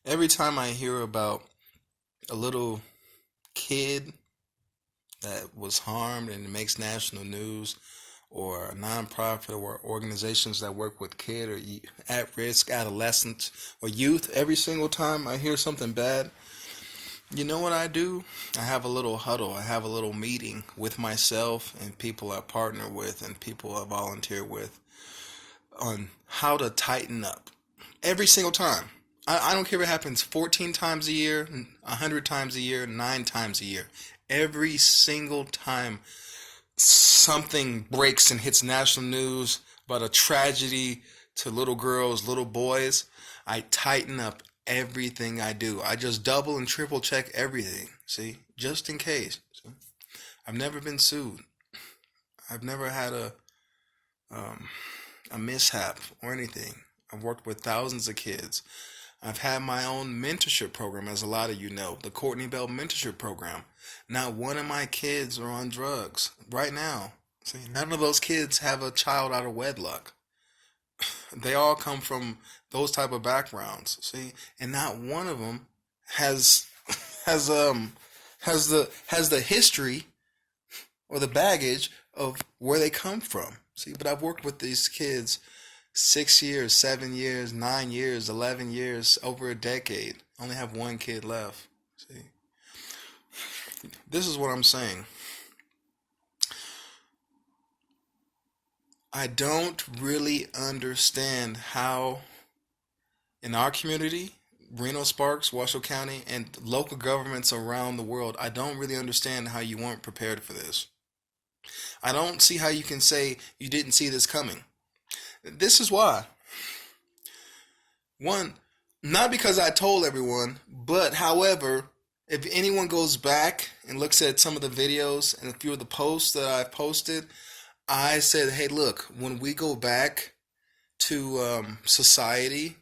Every time I hear about a little kid that was harmed and it makes national news, or a nonprofit or organizations that work with kid or at-risk adolescents or youth, every single time I hear something bad, you know what I do? I have a little huddle. I have a little meeting with myself and people I partner with and people I volunteer with on how to tighten up every single time. I don't care if it happens 14 times a year, 100 times a year, 9 times a year. Every single time something breaks and hits national news about a tragedy to little girls, little boys, I tighten up everything I do. I just double and triple check everything. See, just in case. See? I've never been sued. I've never had um, a mishap or anything. I've worked with thousands of kids. I've had my own mentorship program, as a lot of you know, the Courtney Bell Mentorship Program. Not one of my kids are on drugs right now. See, none of those kids have a child out of wedlock. They all come from those type of backgrounds. See, and not one of them has has the history or the baggage of where they come from. See, but I've worked with these kids 6 years, 7 years, 9 years, 11 years, over a decade. I only have one kid left. See, this is what I'm saying. I don't really understand how in our community, Reno Sparks, Washoe County, and local governments around the world, I don't really understand how you weren't prepared for this. I don't see how you can say you didn't see this coming. This is why. One, not because I told everyone, but however, if anyone goes back and looks at some of the videos and a few of the posts that I posted, I said, hey, look, when we go back to society,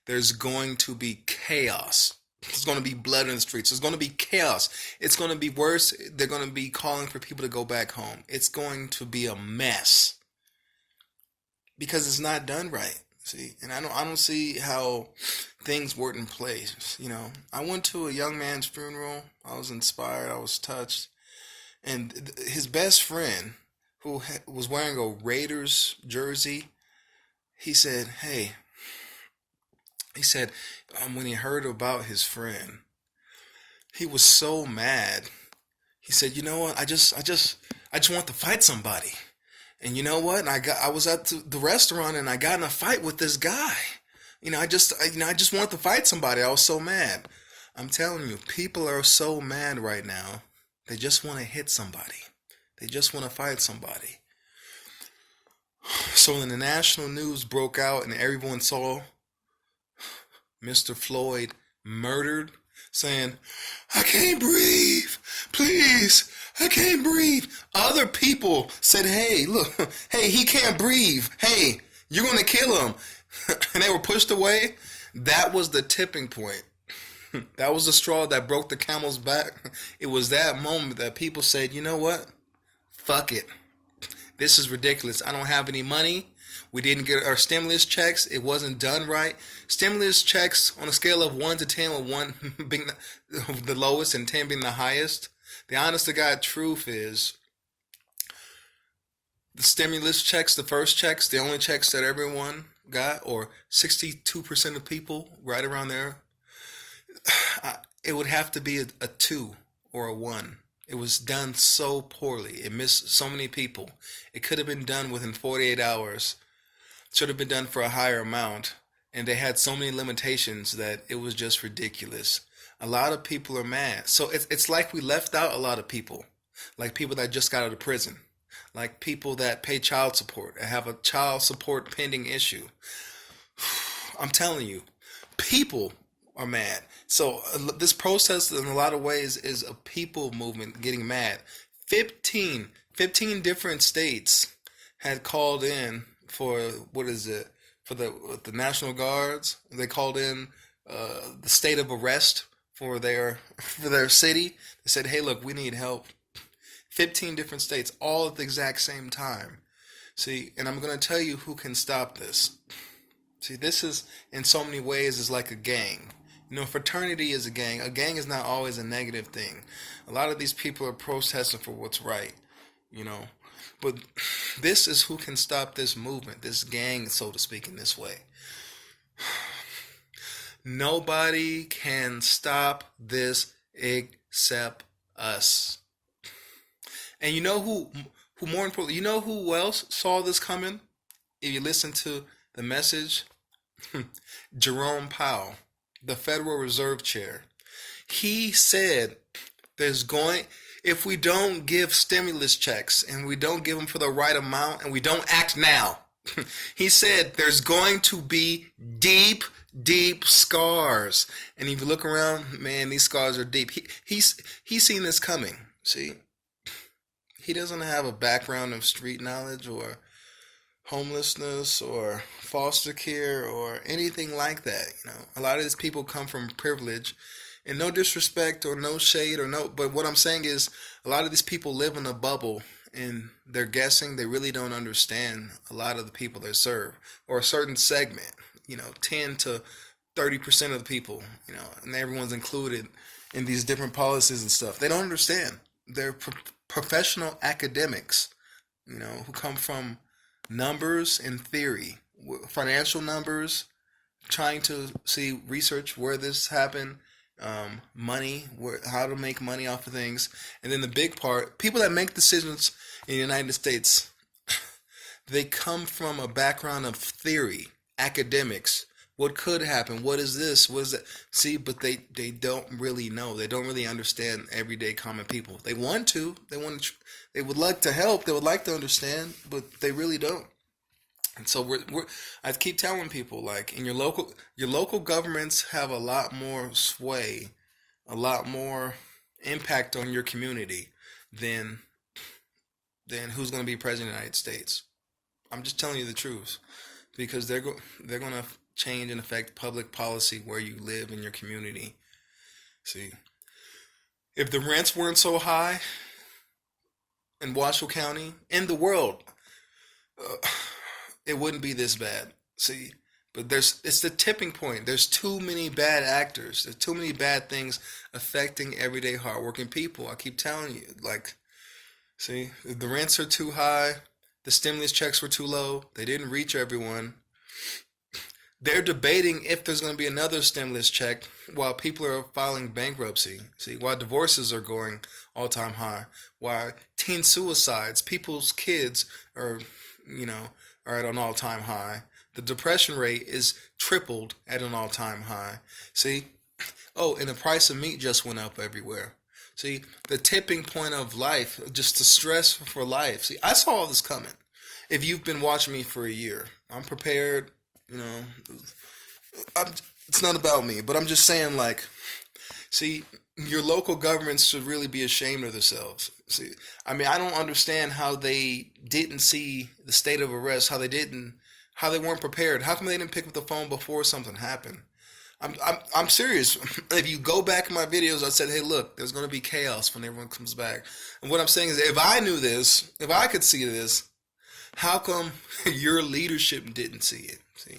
there's going to be chaos. There's going to be blood in the streets. There's going to be chaos. It's going to be worse. They're going to be calling for people to go back home. It's going to be a mess because it's not done right. See, and I don't see how things weren't in place. I went to a young man's funeral. I was inspired. I was touched, and his best friend, who was wearing a Raiders jersey, he said, "Hey," he said, when he heard about his friend, he was so mad. He said, "You know what? I just want to fight somebody." And you know what? And I was at the restaurant and I got in a fight with this guy. I just wanted to fight somebody. I was so mad. I'm telling you, people are so mad right now. They just want to hit somebody. They just want to fight somebody. So when the national news broke out and everyone saw Mr. Floyd murdered, saying, "I can't breathe. Please, I can't breathe." Other people said, "Hey, look, hey, he can't breathe. Hey, you're going to kill him." And they were pushed away. That was the tipping point. That was the straw that broke the camel's back. It was that moment that people said, "You know what? Fuck it. This is ridiculous. I don't have any money. We didn't get our stimulus checks. It wasn't done right." Stimulus checks on a scale of 1 to 10, with 1 being the lowest and 10 being the highest. The honest to God truth is the stimulus checks, the first checks, the only checks that everyone got, or 62% of people, right around there, it would have to be a 2 or a 1. It was done so poorly. It missed so many people. It could have been done within 48 hours. Should have been done for a higher amount. And they had so many limitations that it was just ridiculous. A lot of people are mad. So it's like we left out a lot of people. Like people that just got out of prison. Like people that pay child support and have a child support pending issue. I'm telling you, people are mad. So this protest in a lot of ways is a people movement getting mad. 15 different states had called in for, what is it, for the National Guards. They called in the state of arrest for their city. They said, "Hey, look, we need help." 15 different states, all at the exact same time. See, and I'm going to tell you who can stop this. See, this is, in so many ways, is like a gang. You know, fraternity is a gang. A gang is not always a negative thing. A lot of these people are protesting for what's right, you know. But this is who can stop this movement, this gang, so to speak, in this way. Nobody can stop this except us. And you know who more importantly, you know who else saw this coming? If you listen to the message, Jerome Powell, the Federal Reserve Chair. He said there's going if we don't give stimulus checks and we don't give them for the right amount and we don't act now, he said there's going to be deep, deep scars. And if you look around, man, these scars are deep. He's seen this coming. See, he doesn't have a background of street knowledge or homelessness or foster care or anything like that. You know, a lot of these people come from privilege, and no disrespect or no shade or no, but what I'm saying is a lot of these people live in a bubble and they're guessing. They really don't understand a lot of the people they serve or a certain segment, you know, 10 to 30% of the people, you know, and everyone's included in these different policies and stuff. They don't understand. They're professional academics, you know, who come from numbers and theory, financial numbers, trying to see research where this happened, money, how to make money off of things, and then the big part, people that make decisions in the United States, they come from a background of theory, academics. What could happen? What is this? What is that? See, but they don't really know. They don't really understand everyday common people. They want to. They would like to help. They would like to understand, but they really don't. And so I keep telling people, like, in your local governments have a lot more sway, a lot more impact on your community than who's going to be president of the United States. I'm just telling you the truth, because they're going to change and affect public policy where you live in your community. See, if the rents weren't so high in Washoe County, in the world, it wouldn't be this bad. See, but it's the tipping point. There's too many bad actors. There's too many bad things affecting everyday hardworking people. I keep telling you, like, see, if the rents are too high, the stimulus checks were too low, they didn't reach everyone. They're debating if there's going to be another stimulus check while people are filing bankruptcy. See, while divorces are going all-time high, while teen suicides, people's kids are, you know, are at an all-time high. The depression rate is tripled at an all-time high. See? Oh, and the price of meat just went up everywhere. See, the tipping point of life, just the stress for life. See, I saw all this coming. If you've been watching me for a year, I'm prepared. You know, it's not about me, but I'm just saying, like, see, your local governments should really be ashamed of themselves. See, I mean, I don't understand how they didn't see the state of arrest, how they weren't prepared. How come they didn't pick up the phone before something happened? I'm serious. If you go back in my videos, I said, hey, look, there's going to be chaos when everyone comes back. And what I'm saying is, if I knew this, if I could see this, how come your leadership didn't see it? See,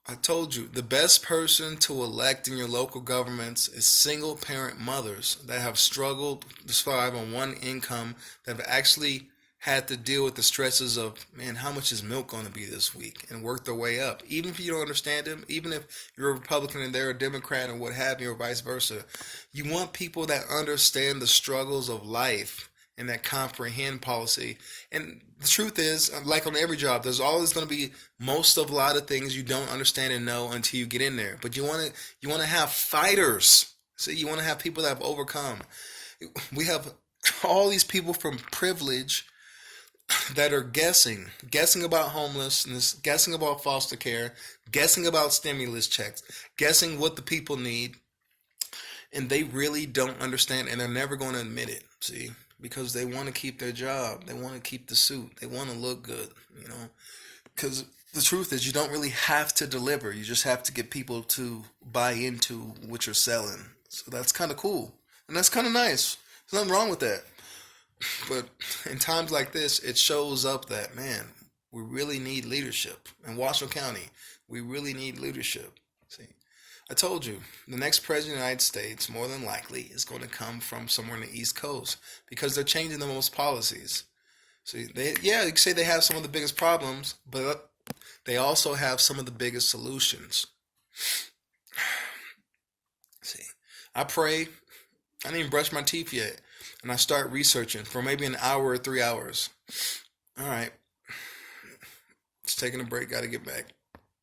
I told you, the best person to elect in your local governments is single parent mothers that have struggled to survive on one income, that have actually had to deal with the stresses of, man, how much is milk going to be this week, and work their way up. Even if you don't understand them, even if you're a Republican and they're a Democrat or what have you, or vice versa, you want people that understand the struggles of life and that comprehend policy. And the truth is, like on every job, there's always going to be a lot of things you don't understand and know until you get in there. But you want to have fighters. See, you want to have people that have overcome. We have all these people from privilege that are guessing about homelessness, guessing about foster care, guessing about stimulus checks, guessing what the people need, and they really don't understand, and they're never going to admit it. See, because they want to keep their job, they want to keep the suit, they want to look good, you know. Because the truth is, you don't really have to deliver; you just have to get people to buy into what you're selling. So that's kind of cool, and that's kind of nice. There's nothing wrong with that. But in times like this, it shows up that, man, We really need leadership. In Washington County, we really need leadership. See, I told you, the next president of the United States, more than likely, is going to come from somewhere in the East Coast because they're changing the most policies. See, you can say they have some of the biggest problems, but they also have some of the biggest solutions. See, I pray. I didn't even brush my teeth yet, and I start researching for maybe an hour or 3 hours. All right, just taking a break. Got to get back.